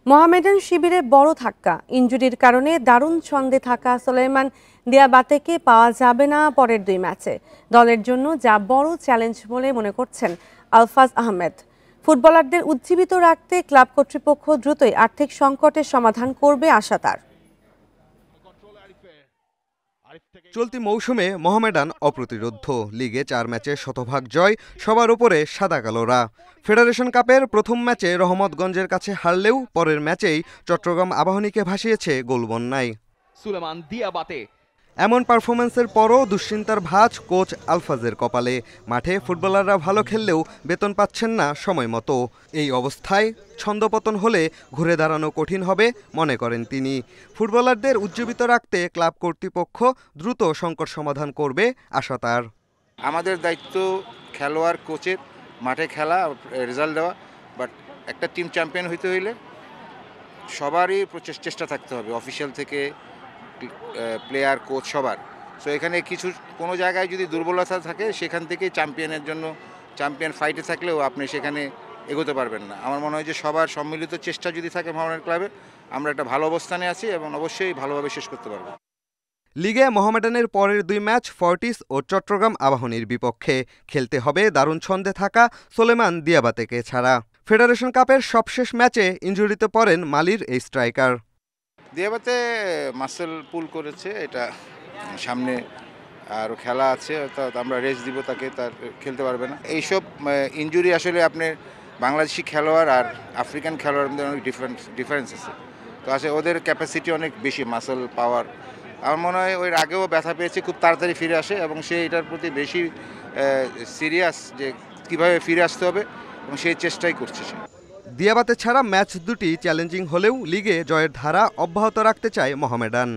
মোহামেডান শিবিরে বড় ধাক্কা, ইনজুরির কারণে দারুণ ছন্দে থাকা সোলাইমান দিয়াবাতেকে পাওয়া যাবে না পরের দুই ম্যাচে। দলের জন্য যা বড় চ্যালেঞ্জ বলে মনে করছেন আলফাজ আহমেদ। ফুটবলারদের উজ্জীবিত রাখতে ক্লাব কর্তৃপক্ষ দ্রুতই আর্থিক সংকটের সমাধান করবে আশা তার। চলতি মৌসুমে মোহামেডান অপ্রতিরোধ্য, লিগে ৪ ম্যাচে শতভাগ জয়, সবার উপরে সাদা কালোরা। ফেডারেশন কাপের প্রথম ম্যাচে রহমতগঞ্জের কাছে হারলেও পরের ম্যাচেই চট্টগ্রাম আবাহনীকে ভাসিয়েছে গোলবন্যায়। সুলেমান দিয়াবাতে এমন পারফরম্যান্সের পরও দুশ্চিন্তার ভাঁজ কোচ আলফাজের কপালে। মাঠে ফুটবলাররা ভালো খেললেও বেতন পাচ্ছেন না সময় মতো। এই অবস্থায় ছন্দপতন হলে ঘুরে দাঁড়ানো কঠিন হবে মনে করেন তিনি। ফুটবলারদের উজ্জীবিত রাখতে ক্লাব কর্তৃপক্ষ দ্রুত সংকট সমাধান করবে আশা তার। আমাদের দায়িত্ব খেলোয়াড় কোচের মাঠে খেলা, রেজাল্ট দেওয়া, বাট একটা টিম চ্যাম্পিয়ন হইতে হইলে সবারই চেষ্টা থাকতে হবে, অফিসিয়াল থেকে প্লেয়ার কোচ সবার। সো এখানে কোনো জায়গায় যদি দুর্বলতা থাকে সেখান থেকে চ্যাম্পিয়ন ফাইটে থাকলেও আপনি সেখানে এগোতে পারবেন না। আমার মনে হয় যে সবার সম্মিলিত চেষ্টা যদি থাকে মোহামেডান ক্লাবে, আমরা একটা ভালো অবস্থানে আছি এবং অবশ্যই ভালোভাবে শেষ করতে পারবো। লিগে মোহামেডানের পরের দুই ম্যাচ ফর্টিস ও চট্টগ্রাম আবাহনীর বিপক্ষে। খেলতে হবে দারুণ ছন্দে থাকা সোলেমান দিয়াবাতেকে ছাড়া। ফেডারেশন কাপের সবশেষ ম্যাচে ইনজুরিতে পড়েন মালির এই স্ট্রাইকার। দিয়াবাতে মাসেল পুল করেছে, এটা সামনে আরও খেলা আছে, অর্থাৎ আমরা রেস্ট দিব তাকে, তার খেলতে পারবে না। এইসব ইনজুরি আসলে আপনার বাংলাদেশি খেলোয়াড় আর আফ্রিকান খেলোয়াড়ের মধ্যে অনেক ডিফারেন্স আছে। তো আসলে ওদের ক্যাপাসিটি অনেক বেশি, মাসেল পাওয়ার। আমার মনে হয় ওর আগেও ব্যথা পেয়েছে, খুব তাড়াতাড়ি ফিরে আসে এবং সে এটার প্রতি বেশি সিরিয়াস যে কীভাবে ফিরে আসতে হবে এবং সেই চেষ্টাই করছে সে। দিয়াবাতে ছাড়া ম্যাচ দুটি চ্যালেঞ্জিং হলেও লিগে জয়ের ধারা অব্যাহত রাখতে চায় মোহামেডান।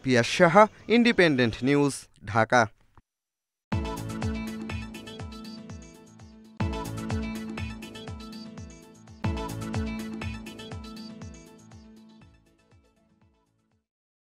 পিয়াস সাহা, ইন্ডিপেন্ডেন্ট নিউজ, ঢাকা।